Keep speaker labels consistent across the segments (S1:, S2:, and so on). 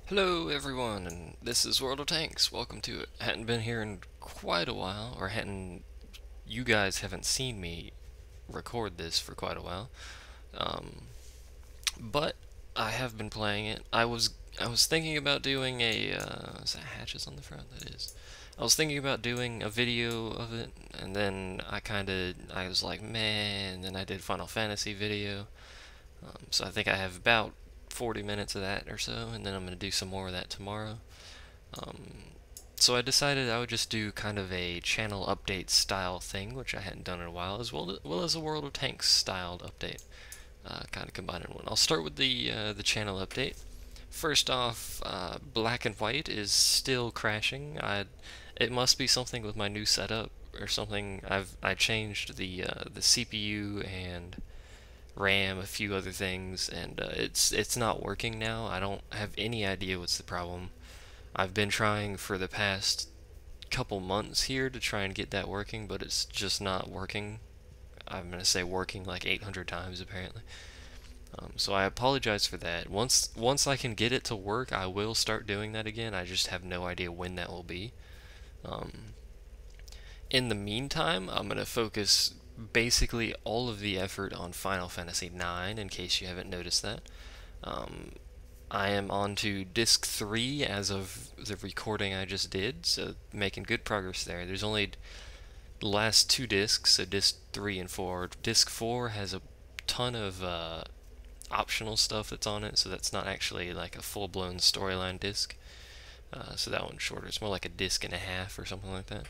S1: Hello everyone, and this is World of Tanks. Welcome to it. Hadn't been here in quite a while, or hadn't you guys haven't seen me record this for quite a while. Um, but I have been playing it. I was thinking about doing a is that hatches on the front? That is. I was thinking about doing a video of it, and then I was like, man. And then I did Final Fantasy video. So I think I have about 40 minutes of that or so, and then I'm going to do some more of that tomorrow. Um, so I decided I would just do kind of a channel update style thing, which I hadn't done in a while, as well as a World of Tanks styled update, kind of combined in one. I'll start with the channel update. First off, Black and White is still crashing. It must be something with my new setup or something. I changed the CPU and RAM, a few other things, and it's not working now. I don't have any idea what's the problem. I've been trying for the past couple months here to try and get that working, but it's just not working. I'm gonna say working like 800 times apparently. So I apologize for that. Once I can get it to work, I will start doing that again. I just have no idea when that will be. Um, in the meantime, I'm gonna focus basically all of the effort on Final Fantasy IX, in case you haven't noticed that. Um, I am on to disc 3 as of the recording I just did, so making good progress there. There's only the last two discs, so disc 3 and 4. Disc 4 has a ton of optional stuff that's on it, so that's not actually like a full-blown storyline disc. So that one's shorter. It's more like a disc and a half or something like that.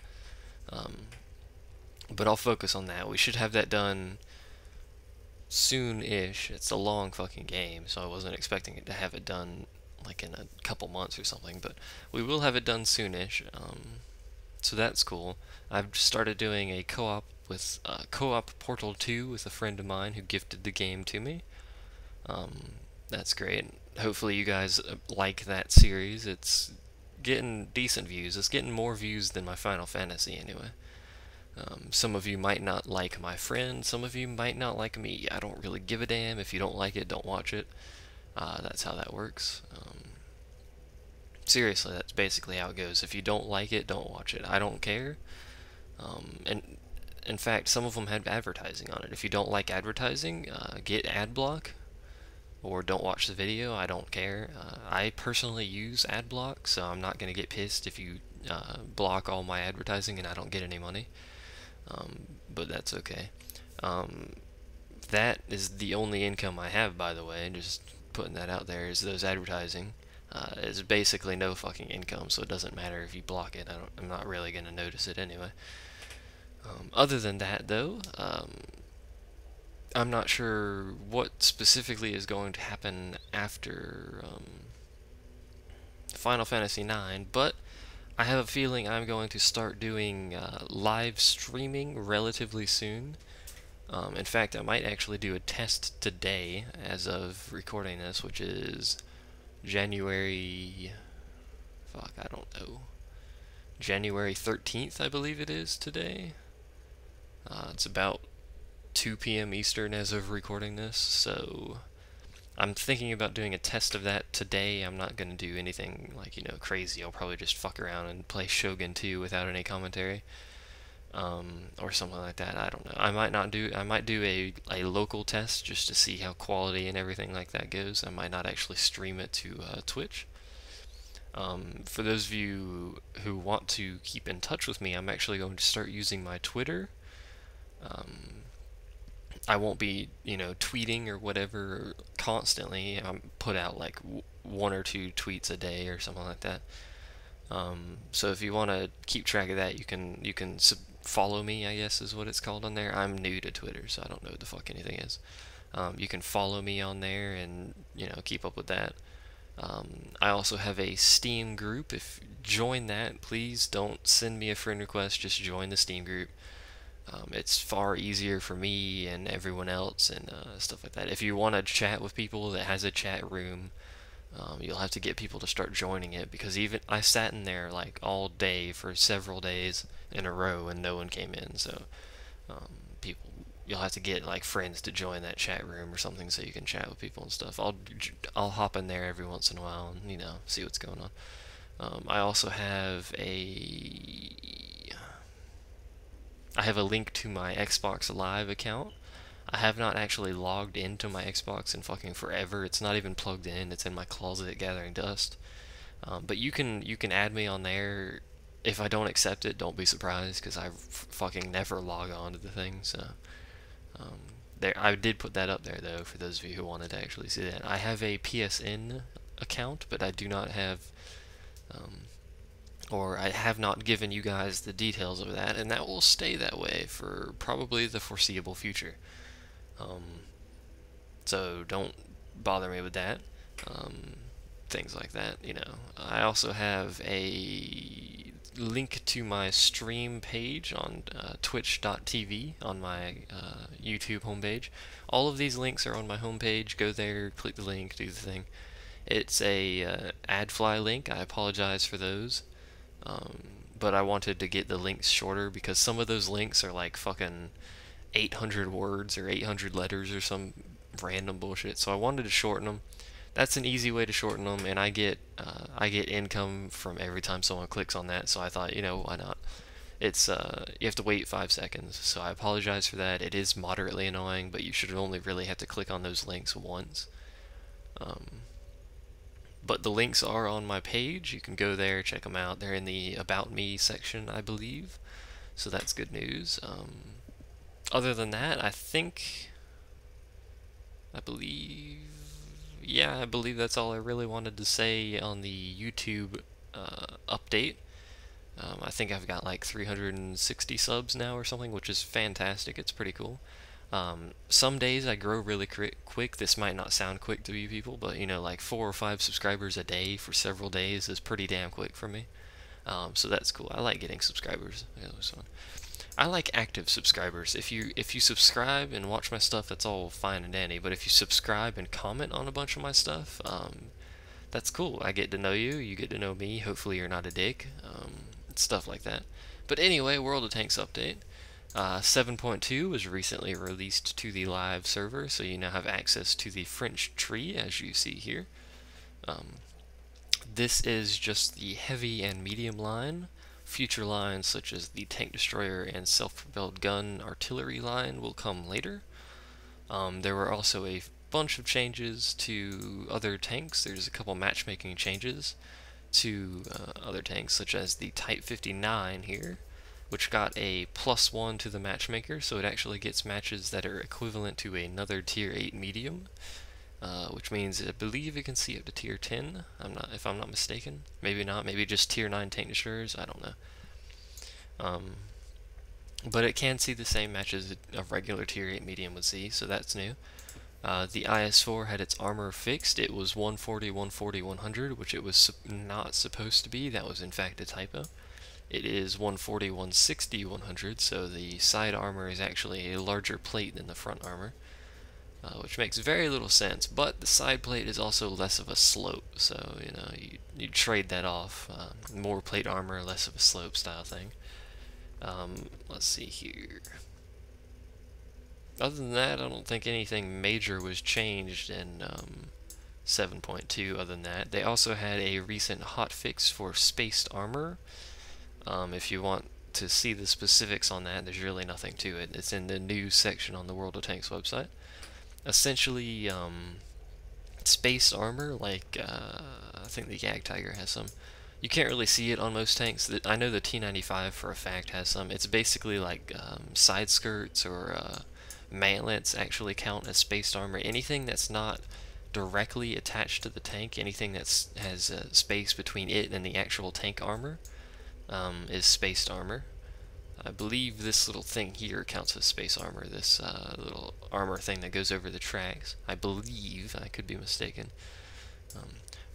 S1: Um, but I'll focus on that. We should have that done soon-ish. It's a long fucking game, so I wasn't expecting it to have it done like in a couple months or something, but we will have it done soonish. So that's cool. I've started doing a co-op with co-op Portal 2 with a friend of mine who gifted the game to me. Um, that's great. Hopefully you guys like that series. It's getting decent views. It's getting more views than my Final Fantasy anyway. Some of you might not like my friend, some of you might not like me. I don't really give a damn. If you don't like it, don't watch it. That's how that works. Seriously, that's basically how it goes. If you don't like it, don't watch it. I don't care. And in fact, some of them had advertising on it. If you don't like advertising, get ad block or don't watch the video. I don't care. I personally use ad block, so I'm not going to get pissed if you block all my advertising and I don't get any money. But that's okay. Um, that is the only income I have, by the way. Just putting that out there is those advertising. Is basically no fucking income, so it doesn't matter if you block it. I'm not really gonna notice it anyway. Other than that, though, I'm not sure what specifically is going to happen after Final Fantasy IX, but I have a feeling I'm going to start doing live streaming relatively soon. In fact, I might actually do a test today as of recording this, which is January. Fuck, I don't know. January 13th, I believe it is today. It's about 2 p.m. Eastern as of recording this, so I'm thinking about doing a test of that today. I'm not going to do anything like, crazy. I'll probably just fuck around and play Shogun 2 without any commentary. Or something like that. I don't know. I might do a local test just to see how quality and everything like that goes. I might not actually stream it to Twitch. For those of you who want to keep in touch with me, I'm actually going to start using my Twitter. Um, I won't be, tweeting or whatever constantly. I put out like one or two tweets a day or something like that. So if you want to keep track of that, you can follow me, I guess is what it's called on there. I'm new to Twitter, so I don't know what the fuck anything is. You can follow me on there and keep up with that. I also have a Steam group. If join that, please don't send me a friend request. Just join the Steam group. It's far easier for me and everyone else and stuff like that. If you want to chat with people that has a chat room, you'll have to get people to start joining it because even I sat in there like all day for several days in a row and no one came in. So people, you'll have to get like friends to join that chat room or something so you can chat with people and stuff. I'll hop in there every once in a while and see what's going on. I also have a link to my Xbox Live account. I have not actually logged into my Xbox in fucking forever. It's not even plugged in. It's in my closet gathering dust. But you can add me on there. If I don't accept it, don't be surprised because I fucking never log on to the thing. So there, I did put that up there though for those of you who wanted to actually see that. I have a PSN account, but I do not have, or I have not given you guys the details of that, and that will stay that way for probably the foreseeable future. So don't bother me with that. Things like that, I also have a link to my stream page on twitch.tv on my YouTube homepage. All of these links are on my homepage. Go there, click the link, do the thing. It's a AdFly link. I apologize for those. But I wanted to get the links shorter because some of those links are like fucking 800 words or 800 letters or some random bullshit. So I wanted to shorten them. That's an easy way to shorten them, and I get income from every time someone clicks on that. So I thought, why not? It's you have to wait 5 seconds. So I apologize for that. It is moderately annoying, but you should only really have to click on those links once. But the links are on my page. You can go there, check them out. They're in the About Me section, I believe. So that's good news. Other than that, I believe that's all I really wanted to say on the YouTube update. I think I've got like 360 subs now or something, which is fantastic. It's pretty cool. Some days I grow really quick. This might not sound quick to you people, but like 4 or 5 subscribers a day for several days is pretty damn quick for me. So that's cool. I like getting subscribers. It was fun. I like active subscribers. If you subscribe and watch my stuff, that's all fine and dandy. But if you subscribe and comment on a bunch of my stuff, that's cool. I get to know you. You get to know me. Hopefully you're not a dick. Stuff like that. But anyway, World of Tanks update. 7.2 was recently released to the live server, so you now have access to the French tree, as you see here. This is just the heavy and medium line. Future lines such as the tank destroyer and self-propelled gun artillery line will come later. There were also a bunch of changes to other tanks. There's a couple matchmaking changes to other tanks, such as the Type 59 here, which got a +1 to the matchmaker, so it actually gets matches that are equivalent to another Tier 8 medium, which means I believe it can see up to Tier 10, if I'm not mistaken. Maybe not, maybe just Tier 9 tank destroyers, I don't know. But it can see the same matches a regular Tier 8 medium would see, so that's new. The IS-4 had its armor fixed. It was 140, 140, 100, which it was not supposed to be. That was in fact a typo. It is 140, 160, 100, so the side armor is actually a larger plate than the front armor, which makes very little sense, but the side plate is also less of a slope, so you trade that off. More plate armor, less of a slope style thing. Let's see here. Other than that, I don't think anything major was changed in 7.2 other than that. They also had a recent hotfix for spaced armor. If you want to see the specifics on that, there's really nothing to it. It's in the news section on the World of Tanks website. Essentially, spaced armor, like I think the Jagdtiger has some. You can't really see it on most tanks. I know the T95 for a fact has some. It's basically like side skirts or mantlets actually count as spaced armor. Anything that's not directly attached to the tank, anything that has space between it and the actual tank armor, is spaced armor. I believe this little thing here counts as space armor, this little armor thing that goes over the tracks. I believe, I could be mistaken.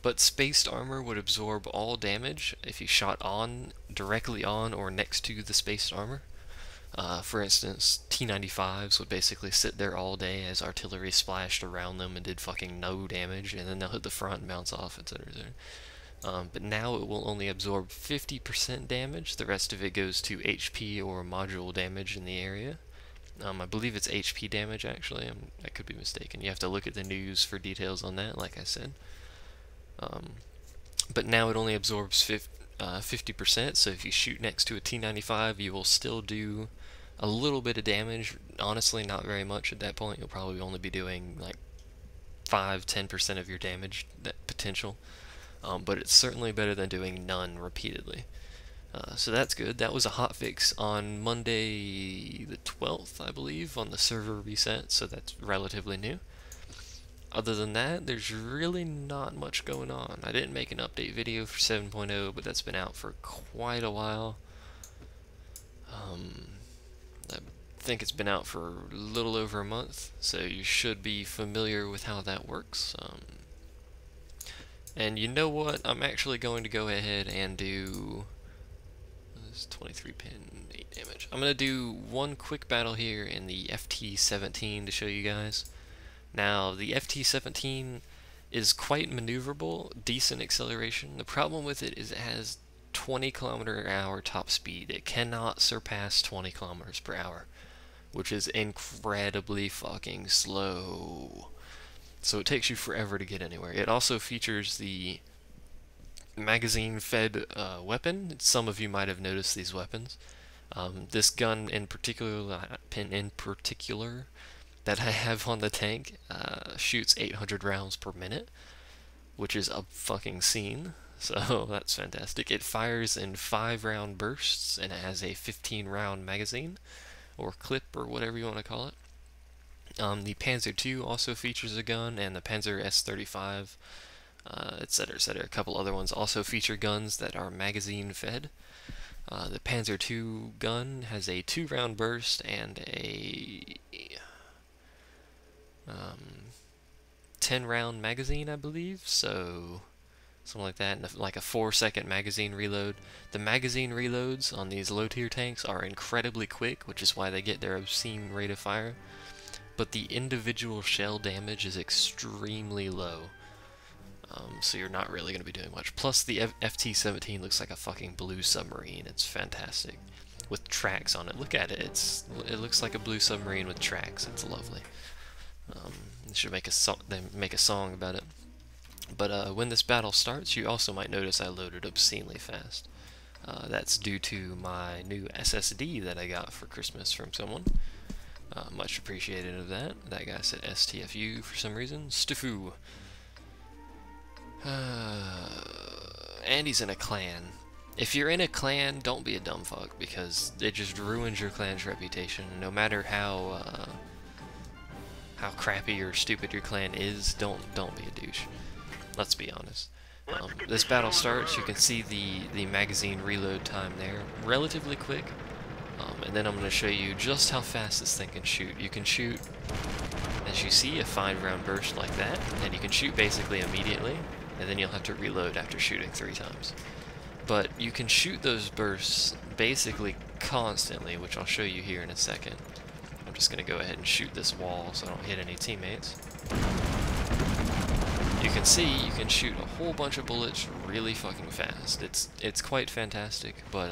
S1: But spaced armor would absorb all damage if you shot directly on or next to the spaced armor. For instance, T95s would basically sit there all day as artillery splashed around them and did fucking no damage, and then they'll hit the front and bounce off, etc. But now it will only absorb 50% damage. The rest of it goes to HP or module damage in the area. I believe it's HP damage, actually. I could be mistaken. You have to look at the news for details on that, like I said. But now it only absorbs 50%, so if you shoot next to a T95, you will still do a little bit of damage. Honestly, not very much at that point. You'll probably only be doing like 5-10% of your damage potential. But it's certainly better than doing none repeatedly. So that's good. That was a hotfix on Monday the 12th, I believe, on the server reset, so that's relatively new. Other than that, there's really not much going on. I didn't make an update video for 7.0, but that's been out for quite a while. I think it's been out for a little over a month, so you should be familiar with how that works. And you know what? I'm actually going to go ahead and do... 23 pin, 8 damage. I'm going to do one quick battle here in the FT-17 to show you guys. Now, the FT-17 is quite maneuverable, decent acceleration. The problem with it is it has 20 km/h top speed. It cannot surpass 20 km/h, which is incredibly fucking slow. So it takes you forever to get anywhere. It also features the magazine-fed weapon. Some of you might have noticed these weapons. This gun in particular, that I have on the tank shoots 800 rounds per minute, which is a fucking scene. So that's fantastic. It fires in 5-round bursts, and it has a 15-round magazine, or clip, or whatever you want to call it. The Panzer II also features a gun, and the Panzer S-35, etc., etc. A couple other ones also feature guns that are magazine fed. The Panzer II gun has a 2-round burst and a 10-round magazine, I believe, so something like that, and like a 4-second magazine reload. The magazine reloads on these low-tier tanks are incredibly quick, which is why they get their obscene rate of fire, but the individual shell damage is extremely low. So you're not really going to be doing much. Plus, the FT-17 looks like a fucking blue submarine. It's fantastic. With tracks on it. Look at it. It looks like a blue submarine with tracks. It's lovely. They should make a song about it. But when this battle starts, you also might notice I loaded obscenely fast. That's due to my new SSD that I got for Christmas from someone. Much appreciated of that. That guy said STFU for some reason. Stifu. Andy's in a clan. If you're in a clan, don't be a dumb fuck, because it just ruins your clan's reputation. No matter how crappy or stupid your clan is, don't be a douche. Let's be honest. This battle starts. You can see the magazine reload time there, relatively quick. And then I'm going to show you just how fast this thing can shoot. You can shoot, as you see, a 5-round burst like that, and you can shoot basically immediately, and then you'll have to reload after shooting 3 times. But you can shoot those bursts basically constantly, which I'll show you here in a second. I'm just going to go ahead and shoot this wall so I don't hit any teammates. You can see you can shoot a whole bunch of bullets really fucking fast. It's quite fantastic, but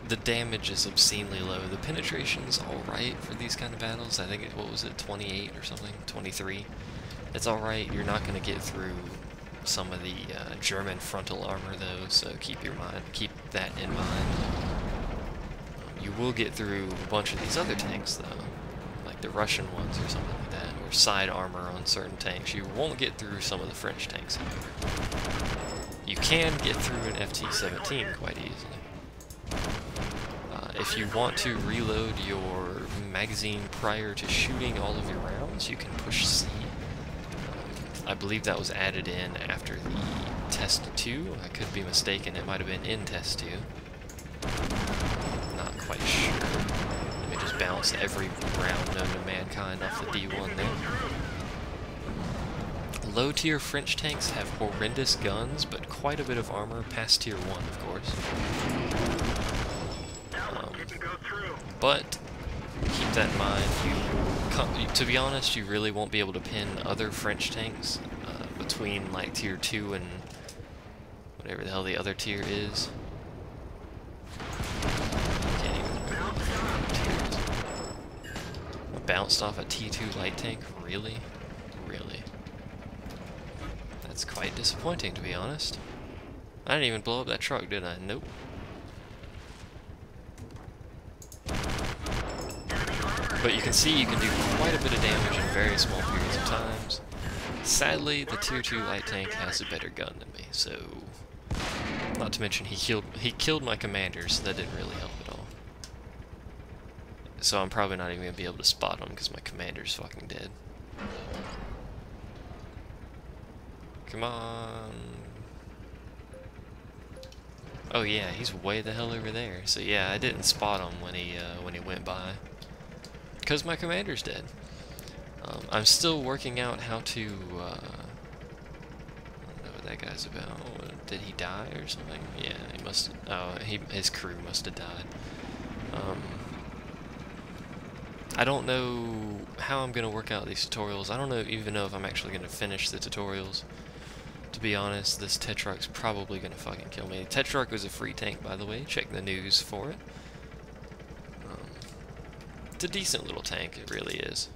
S1: the damage is obscenely low. The penetration's alright for these kind of battles. I think what was it, 28 or something? 23. It's alright. You're not going to get through some of the German frontal armor though, so keep that in mind. You will get through a bunch of these other tanks though, like the Russian ones or something like that, or side armor on certain tanks. You won't get through some of the French tanks, however. You can get through an FT-17 quite easily. If you want to reload your magazine prior to shooting all of your rounds, you can push C. I believe that was added in after the Test 2. I could be mistaken, it might have been in Test 2. Not quite sure. Let me just bounce every round known to mankind off the D1 there. Low-tier French tanks have horrendous guns, but quite a bit of armor, past Tier 1, of course. But keep that in mind. To be honest, you really won't be able to pin other French tanks between like Tier 2 and whatever the hell the other tier is. Can't even remember what the bounced off a T2 light tank? Really? Really? That's quite disappointing, to be honest. I didn't even blow up that truck, did I? Nope. But you can see you can do quite a bit of damage in very small periods of times. Sadly, the tier 2 light tank has a better gun than me, so... Not to mention he killed my commander, so that didn't really help at all. So I'm probably not even going to be able to spot him because my commander's fucking dead. Come on. Oh yeah, he's way the hell over there. So yeah, I didn't spot him when he went by. Because my commander's dead. I'm still working out how to, I don't know what that guy's about. Did he die or something? Yeah, he must have, his crew must have died. I don't know how I'm going to work out these tutorials. I don't even know if I'm actually going to finish the tutorials. To be honest, this Tetrarch's probably going to fucking kill me. Tetrarch was a free tank, by the way. Check the news for it. It's a decent little tank, it really is.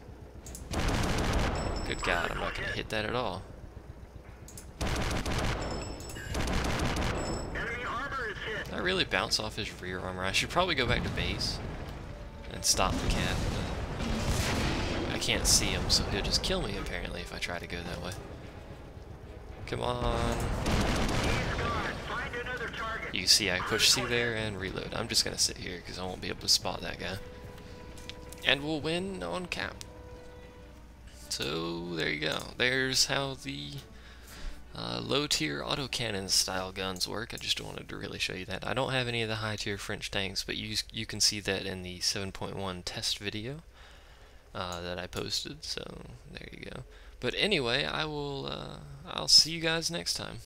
S1: Good God, I'm not going to hit that at all. Did I really bounce off his rear armor? I should probably go back to base and stop the cat, but I can't see him, so he'll just kill me apparently if I try to go that way. Come on. You see I push C there and reload. I'm just going to sit here because I won't be able to spot that guy. And we'll win on cap. So, there you go. There's how the low-tier autocannon style guns work. I just wanted to really show you that. I don't have any of the high-tier French tanks, but you can see that in the 7.1 test video that I posted. So, there you go. But anyway, I'll see you guys next time.